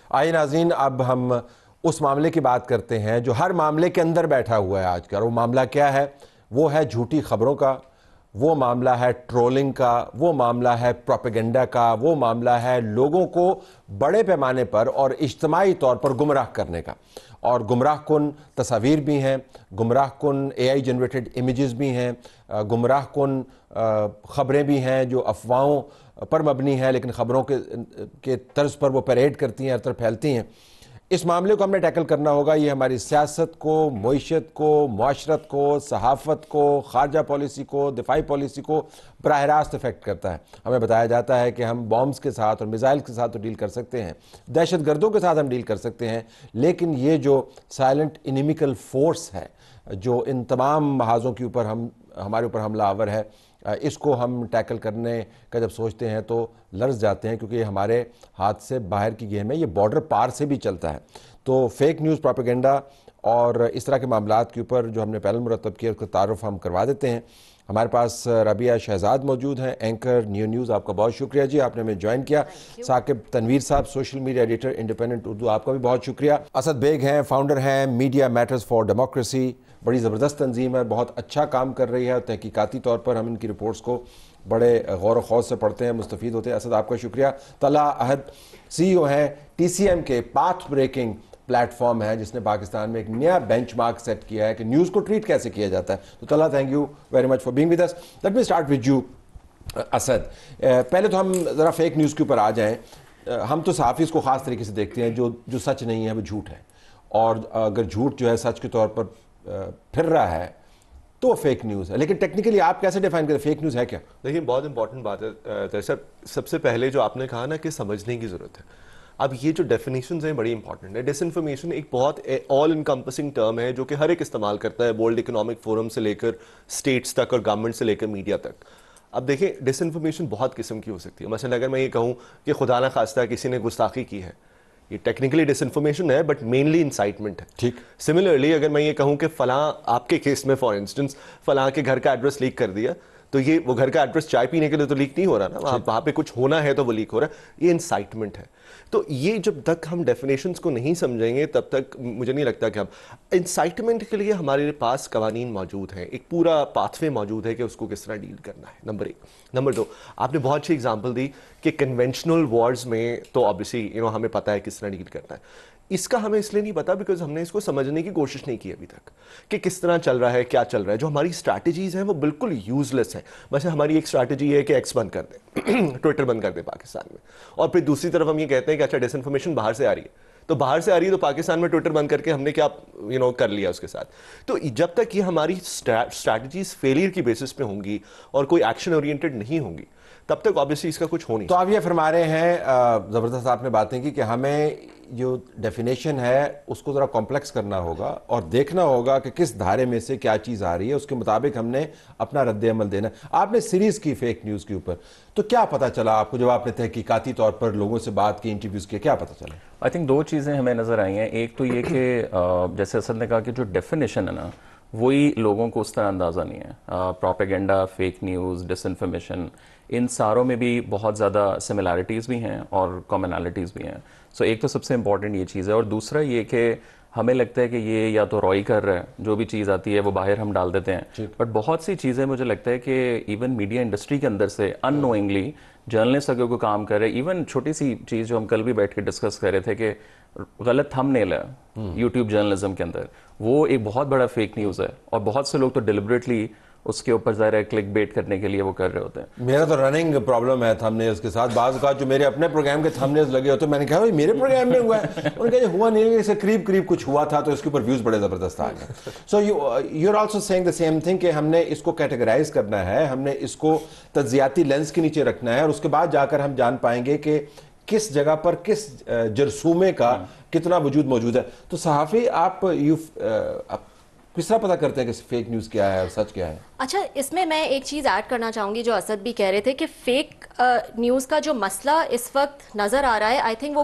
آئیے ناظرین، اب ہم اس معاملے کی بات کرتے ہیں جو ہر معاملے کے اندر بیٹھا ہوا ہے آج کل. وہ معاملہ کیا ہے؟ وہ ہے جھوٹی خبروں کا، وہ معاملہ ہے ٹرولنگ کا، وہ معاملہ ہے پروپیگنڈا کا، وہ معاملہ ہے لوگوں کو بڑے پیمانے پر اور اجتماعی طور پر گمراہ کرنے کا. اور گمراہ کن تصاویر بھی ہیں، گمراہ کن اے آئی جنریٹڈ امیجز بھی ہیں، گمراہ کن خبریں بھی ہیں جو افواہوں پر مبنی ہیں لیکن خبروں کے طرز پر وہ پیریڈ کرتی ہیں، ہر طرف پھیلتی ہیں. اس معاملے کو ہم نے ٹیکل کرنا ہوگا. یہ ہماری سیاست کو، معیشت کو، معاشرت کو، صحافت کو، خارجہ پالیسی کو، دفاعی پالیسی کو براہ راست افیکٹ کرتا ہے. ہمیں بتایا جاتا ہے کہ ہم بامز کے ساتھ اور میزائل کے ساتھ تو ڈیل کر سکتے ہیں، دہشت گردوں کے ساتھ ہم ڈیل کر سکتے ہیں، لیکن یہ جو سائلنٹ انیمیکل فورس ہے جو ان تمام محاذوں کے اوپر ہمارے اوپر حملہ آور ہے، اس کو ہم ٹیکل کرنے کا جب سوچتے ہیں تو لرز جاتے ہیں، کیونکہ یہ ہمارے ہاتھ سے باہر کی گیم ہے. یہ بارڈر پار سے بھی چلتا ہے. تو فیک نیوز، پروپیگنڈا اور اس طرح کے معاملات کے اوپر جو ہم نے پینل مرتب کیا اس کا تعارف ہم کروا دیتے ہیں. ہمارے پاس رابعہ شہزاد موجود ہیں، اینکر نیو نیوز. آپ کا بہت شکریہ جی، آپ نے ہمیں جوائن کیا. ثاقب تنویر صاحب، social media editor, independent Urdu, آپ کا بھی بہت شکریہ. اسد بیگ ہیں، فاؤنڈر ہیں میڈیا میٹرز فار ڈیموکریسی. بڑی زبردست تنظیم ہے، بہت اچھا کام کر رہی ہے. تحقیقاتی طور پر ہم ان کی رپورٹس کو بڑے غور و خوض سے پڑھتے ہیں، مستفید ہوتے ہیں. اسد، آپ کا شکریہ. طلحہ احد سی ای او ہیں ٹی سی ایم کے، پاتھ بریکنگ پلیٹ فارم ہے جس نے پاکستان میں ایک نیا بینچ مارک سیٹ کیا ہے کہ نیوز کو ٹریٹ کیسے کیا جاتا ہے. تو Talha, thank you very much for being with us. Let me start with you Asad. پہلے تو ہم ذرا فیک نیوز کے اوپر آ جائیں. ہم تو صحافی اس کو خاص طریقے سے دیکھتے ہیں، جو سچ نہیں ہے وہ جھوٹ ہے، اور اگر جھوٹ جو ہے سچ کے طور پر پھر رہا ہے تو وہ فیک نیوز ہے. لیکن ٹیکنیکلی آپ کیسے ڈیفائن کرتے ہیں فیک نیوز ہے کیا؟ دیکھیں، بہت امپورٹنٹ بات ہے سب سے پہلے جو آپ نے کہا نا کہ سمجھنے کی ضرورت ہے. اب یہ جو ڈیفینیشنز ہیں بڑی امپورٹنٹ ہے. ڈس انفارمیشن ایک بہت آل انکمپسنگ ٹرم ہے جو کہ ہر ایک استعمال کرتا ہے، ورلڈ اکنامک فورم سے لے کر اسٹیٹس تک اور گورنمنٹ سے لے کر میڈیا تک. اب دیکھیں، ڈس انفارمیشن بہت قسم کی ہو سکتی ہے. مثلا اگر میں یہ کہوں کہ خدا نہ خواستہ کسی نے گستاخی کی ہے، یہ ٹیکنیکلی ڈس انفارمیشن ہے بٹ مینلی انسائٹمنٹ ہے. ٹھیک. سملرلی اگر میں یہ کہوں کہ فلاں آپ کے کیس میں فار انسٹنس فلاں کے گھر کا ایڈریس لیک کر دیا، تو یہ وہ گھر کا ایڈریس چائے پینے کے لیے تو لیک نہیں ہو رہا نا، وہاں پہ کچھ ہونا ہے تو وہ لیک ہو رہا ہے. یہ انسائٹمنٹ ہے. تو یہ جب تک ہم ڈیفینیشنز کو نہیں سمجھیں گے تب تک مجھے نہیں لگتا کہ ہم انسائٹمنٹ کے لیے ہمارے پاس قوانین موجود ہیں، ایک پورا پاتھ وے موجود ہے کہ اس کو کس طرح ڈیل کرنا ہے. نمبر 1. نمبر 2، آپ نے بہت اچھی اگزامپل دی کہ کنونشنل وارز میں تو آبویسلی ہمیں پتہ ہے کس طرح ڈیل کرنا ہے. اس کا ہمیں اس لیے نہیں پتا بیکاز ہم نے اس کو سمجھنے کی کوشش نہیں کی ابھی تک کہ کس طرح چل رہا ہے، کیا چل رہا ہے. جو ہماری اسٹریٹجیز ہیں وہ بالکل یوز لیس ہیں. ویسے ہماری ایک اسٹریٹجی ہے کہ ایکس بند کر دیں، ٹویٹر بند کر دیں پاکستان میں، اور پھر دوسری طرف ہم یہ کہتے ہیں کہ اچھا ڈس انفارمیشن باہر سے آ رہی ہے، تو باہر سے آ رہی ہے تو پاکستان میں ٹویٹر بند کر کے ہم نے کیا کر لیا اس کے ساتھ. تو جب تک یہ ہماری اسٹریٹجیز فیلئر کی بیسس پہ ہوں گی اور کوئی ایکشن اورینٹڈ نہیں ہوں گی تب تک آبویسلی اس کا کچھ ہو نہیں. تو آپ یہ فرما رہے ہیں، زبردست آپ نے باتیں کی، کہ ہمیں جو ڈیفینیشن ہے اس کو ذرا کمپلیکس کرنا ہوگا اور دیکھنا ہوگا کہ کس دھارے میں سے کیا چیز آ رہی ہے، اس کے مطابق ہم نے اپنا رد عمل دینا. آپ نے سیریز کی فیک نیوز کے اوپر، تو کیا پتہ چلا آپ کو جب آپ نے تحقیقاتی طور پر لوگوں سے بات کی، انٹرویوز کیے، کیا پتہ چلا؟ آئی تھنک 2 چیزیں ہمیں نظر آئی ہیں. ایک تو یہ کہ جیسے اسد نے کہا کہ جو ڈیفینیشن ہے نا وہی لوگوں کو اس طرح اندازہ نہیں ہے. پروپیگنڈا، فیک نیوز، ڈس انفارمیشن، ان ساروں میں بھی بہت زیادہ سملیرٹیز بھی ہیں اور کامنالٹیز بھی ہیں. سو ایک تو سب سے امپورٹنٹ یہ چیز ہے. اور دوسرا یہ کہ ہمیں لگتا ہے کہ یہ یا تو روئی کر رہا ہے، جو بھی چیز آتی ہے وہ باہر ہم ڈال دیتے ہیں، بٹ بہت سی چیزیں مجھے لگتا ہے کہ ایون میڈیا انڈسٹری کے اندر سے ان نوئنگلی جرنلسٹ اگر کوئی کام کر رہے، ایون چھوٹی سی چیز جو ہم کل بھی بیٹھ کے ڈسکس کر رہے تھے کہ غلط تھم نیل ہے یوٹیوب جرنلزم کے اندر، وہ ایک بہت بڑا فیک نیوز ہے. اور بہت سے لوگ تو ڈیلیبریٹلی اس کے اوپر ظاہر ہے کلک بیٹ کرنے کے لیے وہ کر رہے ہوتے ہیں. میرا تو رننگ پرابلم ہے تھم نیلز کے ساتھ. بعض اوقات جو میرے اپنے پروگرام کے تھم نیلز لگے ہوتے ہیں، میں نے کہا بھائی میرے پروگرام میں ہوا ہے، انہوں نے کہا یہ ہوا نہیں، اسے قریب کچھ ہوا تھا تو اس کے اوپر ویوز بڑے زبردست آ گئے. So you are also seeing the same thing کہ ہم نے اس کو کیٹیگرائز کرنا ہے، ہم نے اس کو تجزیاتی لینس کے نیچے رکھنا ہے، اور اس کے بعد جا کر ہم جان پائیں گے کہ کس جگہ پر کس جرثومے کا کتنا وجود موجود ہے. تو صحافی آپ کس طرح پتہ کرتے ہیں کہ فیک نیوز کیا ہے اور سچ کیا ہے؟ اچھا، اس میں میں ایک چیز ایڈ کرنا چاہوں گی جو اسد بھی کہہ رہے تھے کہ فیک نیوز کا جو مسئلہ اس وقت نظر آ رہا ہے، آئی تھنک وہ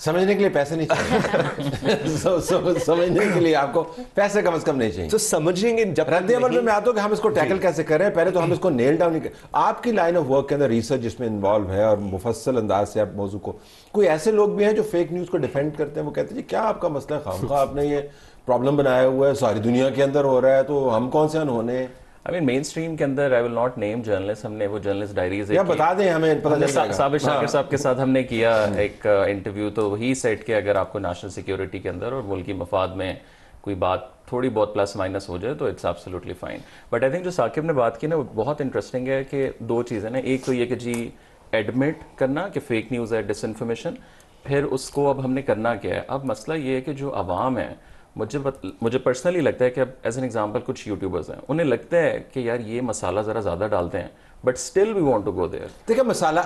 سمجھنے کے لیے پیسے نہیں چاہیے سمجھنے کے لیے آپ کو پیسے کم از کم نہیں چاہیے. تو سمجھیں گے جب رد عمل میں آتا ہوں کہ ہم اس کو ٹیکل کیسے کر رہے ہیں. پہلے تو ہم اس کو نیل ڈاؤن نہیں کر. آپ کی لائن آف ورک کے اندر ریسرچ جس میں انوالو ہے اور مفصل انداز سے آپ موضوع کو, کوئی ایسے لوگ بھی ہیں جو فیک نیوز کو ڈیفینڈ کرتے ہیں, وہ کہتے ہیں جی کیا آپ کا مسئلہ ہے, خامخواہ آپ نے یہ پرابلم بنایا ہوا ہے, ساری دنیا کے اندر ہو رہا ہے, تو ہم کون سے انہونے. I mean مین اسٹریم کے اندر I will not name journalists, ہم نے وہ جرنلسٹ ڈائریز یا بتا دیں ہمیں پتہ چل جائے گا. صابر شاکر صاحب کے ساتھ ہم نے کیا ایک انٹرویو, تو ہی سیٹ کہ اگر آپ کو نیشنل سیکیورٹی کے اندر اور ملکی مفاد میں کوئی بات تھوڑی بہت پلس مائنس ہو جائے تو it's absolutely fine. But I think جو ثاقب نے بات کی نا وہ بہت انٹرسٹنگ ہے کہ دو چیزیں نا, ایک تو یہ کہ جی ایڈمٹ کرنا کہ فیک نیوز ہے, ڈس انفارمیشن, پھر اس کو اب ہم نے کرنا کیا ہے. اب مسئلہ یہ ہے کہ جو عوام ہے, مجھے پرسنلی لگتا ہے کہ اب ایز این ایگزامپل کچھ یوٹیوبرز ہیں, انہیں لگتا ہے کہ یار یہ مسالہ ذرا زیادہ ڈالتے ہیں, but still we want to go there. دیکھیں مسالہ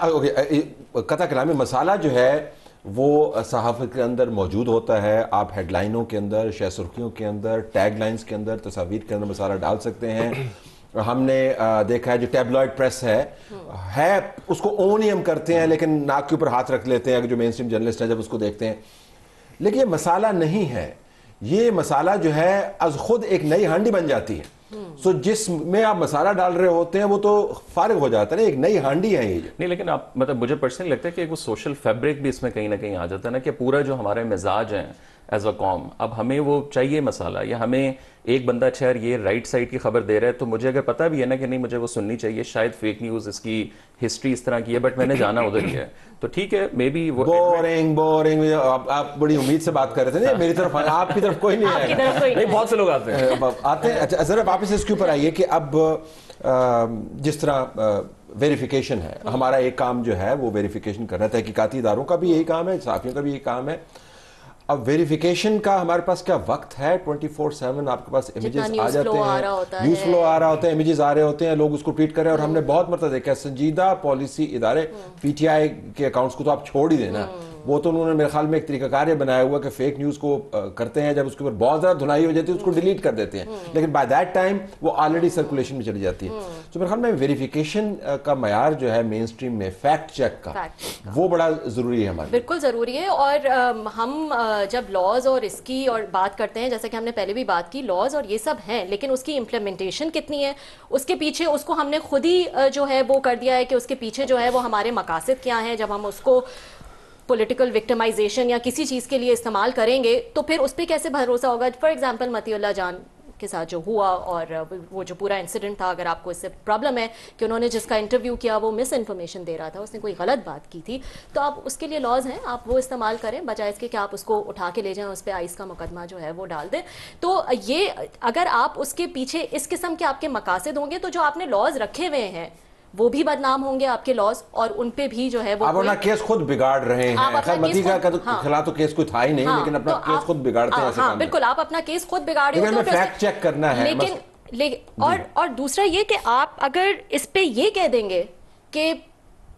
قطع کلامی, مسالہ جو ہے وہ صحافت کے اندر موجود ہوتا ہے. آپ ہیڈ لائنوں کے اندر, شہ سرخیوں کے اندر, ٹیگ لائنز کے اندر, تصاویر کے اندر مسالہ ڈال سکتے ہیں. ہم نے دیکھا ہے جو ٹیبلوئڈ پریس ہے اس کو اون ہی ہم کرتے ہیں, لیکن ناک کے اوپر ہاتھ رکھ لیتے ہیں جو مین اسٹریم جرنلسٹ ہیں جب اس کو دیکھتے ہیں. لیکن یہ مسالہ نہیں ہے, یہ مسالہ جو ہے از خود ایک نئی ہانڈی بن جاتی ہے. سو جس میں آپ مسالہ ڈال رہے ہوتے ہیں وہ تو فارغ ہو جاتا ہے نا, ایک نئی ہانڈی ہے یہ. نہیں لیکن آپ مطلب مجھے پرسنلی لگتا ہے کہ وہ سوشل فیبرک بھی اس میں کہیں نہ کہیں آ جاتا ہے نا, کہ پورا جو ہمارے مزاج ہیں ایز اے قوم, اب ہمیں وہ چاہیے مسالہ, یا ہمیں ایک بندہ اچھا یار یہ رائٹ سائڈ کی خبر دے رہا ہے تو مجھے اگر پتہ بھی ہے نا کہ نہیں مجھے وہ سننی چاہیے, شاید فیک نیوز اس کی ہسٹری اس طرح کی ہے بٹ میں نے جانا ادھر ہی ہے, تو ٹھیک ہے مے بی وہ بورنگ. آپ بڑی امید سے بات کر رہے تھے نا, میری طرف آپ کی طرف کوئی نہیں ہے. نہیں بہت سے لوگ آتے ہیں. اچھا ذرا واپس اس کے اوپر آئیے کہ اب جس طرح ویریفیکیشن ہے, ہمارا ایک کام جو ہے وہ ویریفیکیشن کرنا, تحقیقاتی اداروں کا بھی یہی کام ہے, صحافیوں کا بھی یہی کام ہے. اب ویریفیکیشن کا ہمارے پاس کیا وقت ہے, 24/7 آپ کے پاس امیجز آ جاتے ہیں, نیوز فلو آ رہا ہوتا ہے, امیجز آ رہے ہوتے ہیں, لوگ اس کو ٹویٹ کر رہے ہیں. اور ہم نے بہت مرتبہ دیکھا ہے سنجیدہ پالیسی ادارے, پی ٹی آئی کے اکاؤنٹس کو تو آپ چھوڑ ہی دینا, وہ تو انہوں نے میرے خیال میں ایک طریقہ کار یہ بنایا ہوا کہ فیک نیوز کو کرتے ہیں, جب اس کے اوپر بہت زیادہ دھلائی ہو جاتی ہے اس کو ڈیلیٹ کر دیتے ہیں, لیکن بائی دیٹ ٹائم وہ آلریڈی سرکولیشن میں چلی جاتی ہے. تو میرے خیال میں ویریفیکیشن کا معیار جو ہے مین اسٹریم میں فیکٹ چیک کا, وہ بڑا ضروری ہے ہمارے. بالکل ضروری ہے. اور ہم جب لاز اور اس کی اور بات کرتے ہیں, جیسا کہ ہم نے پہلے بھی بات کی, لاز اور یہ سب ہیں, لیکن اس کی امپلیمنٹیشن کتنی ہے, اس کے پیچھے اس کو ہم نے خود ہی جو ہے وہ کر دیا ہے کہ اس کے پیچھے جو ہے وہ ہمارے مقاصد کیا ہیں. جب ہم اس کو پولیٹیکل وکٹمائزیشن یا کسی چیز کے لیے استعمال کریں گے تو پھر اس پہ کیسے بھروسہ ہوگا. فار ایگزامپل متی اللہ جان کے ساتھ جو ہوا, اور وہ جو پورا انسیڈنٹ تھا, اگر آپ کو اس سے پرابلم ہے کہ انہوں نے جس کا انٹرویو کیا وہ مس انفارمیشن دے رہا تھا, اس نے کوئی غلط بات کی تھی, تو آپ اس کے لیے لاز ہیں, آپ وہ استعمال کریں بجائے اس کے کہ آپ اس کو اٹھا کے لے جائیں, اس پہ آئس کا مقدمہ جو ہے وہ ڈال دیں. تو یہ اگر آپ اس کے پیچھے اس قسم کے آپ کے مقاصد ہوں گے تو جو آپ نے لاز رکھے ہوئے ہیں وہ بھی بدنام ہوں گے آپ کے لاز, اور ان پہ بھی جو ہے وہ آپ اپنا کیس خود بگاڑ رہے ہیں. خیر متی کا خلاف تو کیس کوئی تھا ہی نہیں, لیکن اپنا کیس خود بگاڑتے ہیں. ہاں بالکل, آپ اپنا کیس خود بگاڑ رہے ہو, فیکٹ چیک کرنا ہے. لیکن اور دوسرا یہ کہ آپ اگر اس پہ یہ کہہ دیں گے کہ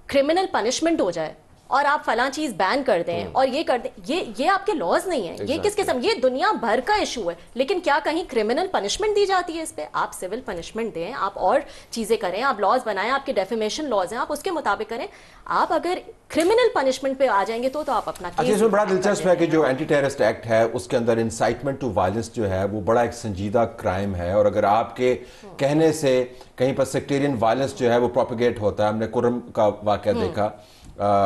کرمنل پنشمنٹ ہو جائے اور آپ فلاں چیز بین کر دیں اور یہ کر دیں, یہ آپ کے لاز نہیں ہیں. یہ کس قسم, یہ دنیا بھر کا ایشو ہے, لیکن کیا کہیں کرمنل پنشمنٹ دی جاتی ہے اس پہ؟ آپ سول پنشمنٹ دیں, آپ اور چیزیں کریں, آپ لاز بنائیں, آپ کے ڈیفیمیشن لاز ہیں, آپ اس کے مطابق کریں. آپ اگر کرمنل پنشمنٹ پہ آ جائیں گے تو آپ اپنا کیس. اس میں بڑا دلچسپ ہے کہ جو اینٹی ٹیررسٹ ایکٹ ہے اس کے اندر انسائٹمنٹ ٹو وائلنس جو ہے وہ بڑا ایک سنجیدہ کرائم ہے, اور اگر آپ کے کہنے سے کہیں پر سیکٹیرین وائلنس جو ہے وہ پروپیگیٹ ہوتا ہے. ہم نے کرم کا واقعہ دیکھا,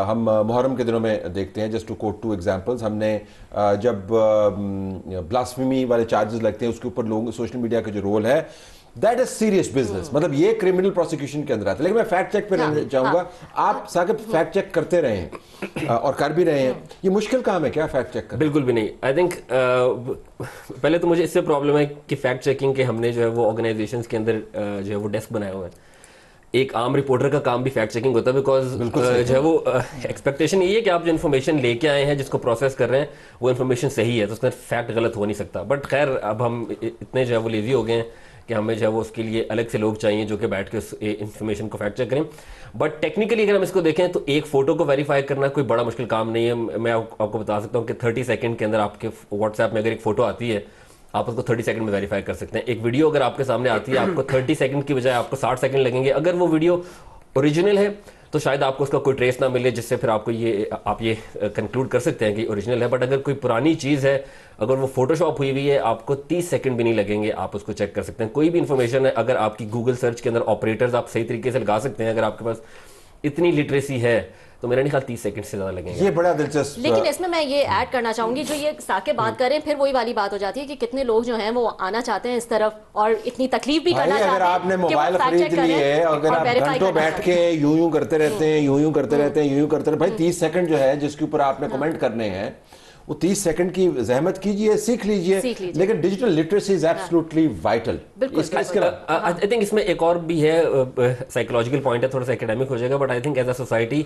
ہم محرم کے دنوں میں دیکھتے ہیں. جسٹ ٹو کوٹ 2 ایگزامپلز, ہم نے جب بلاسفیمی والے چارجز لگتے ہیں اس کے اوپر لوگوں سوشل میڈیا کا جو رول ہے, دیٹ از سیریس بزنس, مطلب یہ کرمنل پروسیکیوشن کے اندر آتا ہے. لیکن میں فیکٹ چیک پہ رہنا چاہوں گا, آپ ثاقب فیکٹ چیک کرتے رہے ہیں اور کر بھی رہے ہیں, یہ مشکل کام ہے کیا فیکٹ چیک کرنا؟ بالکل بھی نہیں. آئی تھنک پہلے تو مجھے اس سے پرابلم ہے کہ فیکٹ چیکنگ کے ہم نے جو ہے وہ آرگنائزیشنز کے اندر جو ہے وہ ڈیسک بنائے ہوئے ہیں. ایک عام رپورٹر کا کام بھی فیکٹ چیکنگ ہوتا ہے, بیکاز جو ہے وہ ایکسپیکٹیشن یہ ہے کہ آپ جو انفارمیشن لے کے آئے ہیں جس کو پروسیس کر رہے ہیں وہ انفارمیشن صحیح ہے, تو اس کا فیکٹ غلط ہو نہیں سکتا. بٹ خیر اب ہم اتنے جو ہے وہ لیزی ہو گئے ہیں کہ ہمیں جو ہے وہ اس کے لیے الگ سے لوگ چاہیے جو کہ بیٹھ کے اس انفارمیشن کو فیکٹ چیک کریں. بٹ ٹیکنیکلی اگر ہم اس کو دیکھیں تو ایک فوٹو کو ویریفائی کرنا کوئی بڑا مشکل کام نہیں ہے. میں آپ کو بتا سکتا ہوں کہ 30 سیکنڈ کے اندر آپ کے واٹس ایپ میں اگر ایک فوٹو آتی ہے آپ اس کو 30 سیکنڈ میں ویریفائی کر سکتے ہیں. ایک ویڈیو اگر آپ کے سامنے آتی ہے آپ کو 30 سیکنڈ کی بجائے آپ کو 60 سیکنڈ لگیں گے. اگر وہ ویڈیو اوریجنل ہے تو شاید آپ کو اس کا کوئی ٹریس نہ ملے جس سے پھر آپ یہ کنکلوڈ کر سکتے ہیں کہ اوریجنل ہے. بٹ اگر کوئی پرانی چیز ہے, اگر وہ فوٹو شاپ ہوئی ہوئی ہے, آپ کو 30 سیکنڈ بھی نہیں لگیں گے, آپ اس کو چیک کر سکتے ہیں. کوئی بھی انفارمیشن ہے, اگر آپ کی گوگل سرچ کے اندر آپریٹرز آپ صحیح طریقے سے لگا سکتے ہیں, اگر آپ کے پاس اتنی لٹریسی ہے تو میرا نہیں خیال 30 سیکنڈ سے زیادہ لگیں گے. یہ بڑا دلچسپ. لیکن اس میں یہ ایڈ کرنا چاہوں گی, جو یہ ثاقب بات کر رہے ہیں, پھر وہی والی بات ہو جاتی ہے کہ کتنے لوگ جو ہیں وہ آنا چاہتے ہیں اس طرف اور اتنی تکلیف بھی کرنا چاہتے ہیں. اگر آپ نے موبائل خرید لی ہے, اگر آپ گھنٹوں بیٹھ کے یوں کرتے رہتے ہیں, کرتے رہتے ہیں, بھائی 30 سیکنڈ جو ہے جس کے اوپر آپ نے کمنٹ کرنے ہیں, وہ 30 سیکنڈ کی زحمت کیجئے, سیکھ لیجئے. لیکن digital literacy is absolutely vital. I think اس میں ایک اور بھی ہے, سائیکولوجیکل پوائنٹ ہے, تھوڑا سا اکیڈیمک ہو جائے گا, but I think as a society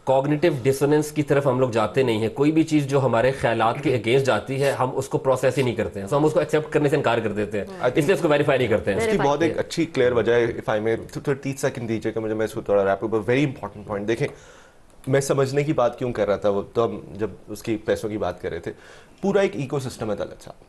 cognitive dissonance کی طرف ہم لوگ جاتے نہیں ہیں. کوئی بھی چیز جو ہمارے خیالات کے اگینسٹ جاتی ہے, ہم اس کو پروسیس ہی نہیں کرتے ہیں, ہم اس کو ایکسیپٹ کرنے سے انکار کر دیتے ہیں, اس لیے اس کو ویریفائی نہیں کرتے ہیں. اس کی بہت ایک اچھی کلیئر وجہ ہے. اف آئی میں 30 سیکنڈ دیجیے کہ میں اس کو تھوڑا wrap up, very important point. دیکھیں میں سمجھنے کی بات کیوں کر رہا تھا, وہ تو ہم جب اس کی پیسوں کی بات کر رہے تھے, پورا ایک ایکو سسٹم ہے طلعت صاحب,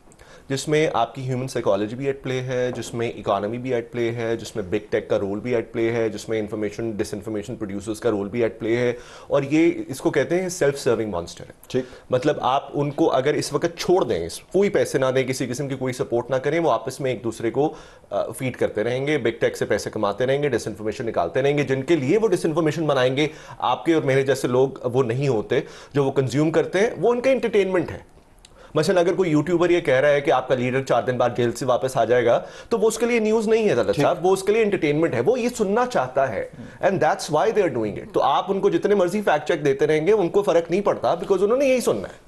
جس میں آپ کی ہیومن سائیکالوجی بھی ایٹ پلے ہے, جس میں اکانومی بھی ایٹ پلے ہے, جس میں بگ ٹیک کا رول بھی ایٹ پلے ہے, جس میں انفارمیشن ڈس انفارمیشن پروڈیوسرز کا رول بھی ایٹ پلے ہے. اور یہ اس کو کہتے ہیں سیلف سرونگ مانسٹر ہے. ٹھیک, مطلب آپ ان کو اگر اس وقت چھوڑ دیں, کوئی پیسے نہ دیں, کسی قسم کی کوئی سپورٹ نہ کریں, وہ آپس میں ایک دوسرے کو فیڈ کرتے رہیں گے, بگ ٹیک سے پیسے کماتے رہیں گے, ڈس انفارمیشن نکالتے رہیں گے. جن کے لیے وہ ڈس انفارمیشن بنائیں گے, آپ کے اور میرے جیسے لوگ وہ نہیں ہوتے جو وہ کنزیوم کرتے ہیں, وہ ان کا انٹرٹینمنٹ ہے. مثلا اگر کوئی یوٹیوبر یہ کہہ رہا ہے کہ آپ کا لیڈر 4 دن بعد جیل سے واپس آ جائے گا, تو وہ اس کے لیے نیوز نہیں ہے طلعت صاحب, وہ اس کے لیے انٹرٹینمنٹ ہے, وہ یہ سننا چاہتا ہے, and that's why they are doing it. تو آپ ان کو جتنے مرضی فیکٹ چیک دیتے رہیں گے, ان کو فرق نہیں پڑتا, بیکاز انہوں نے یہی سننا ہے.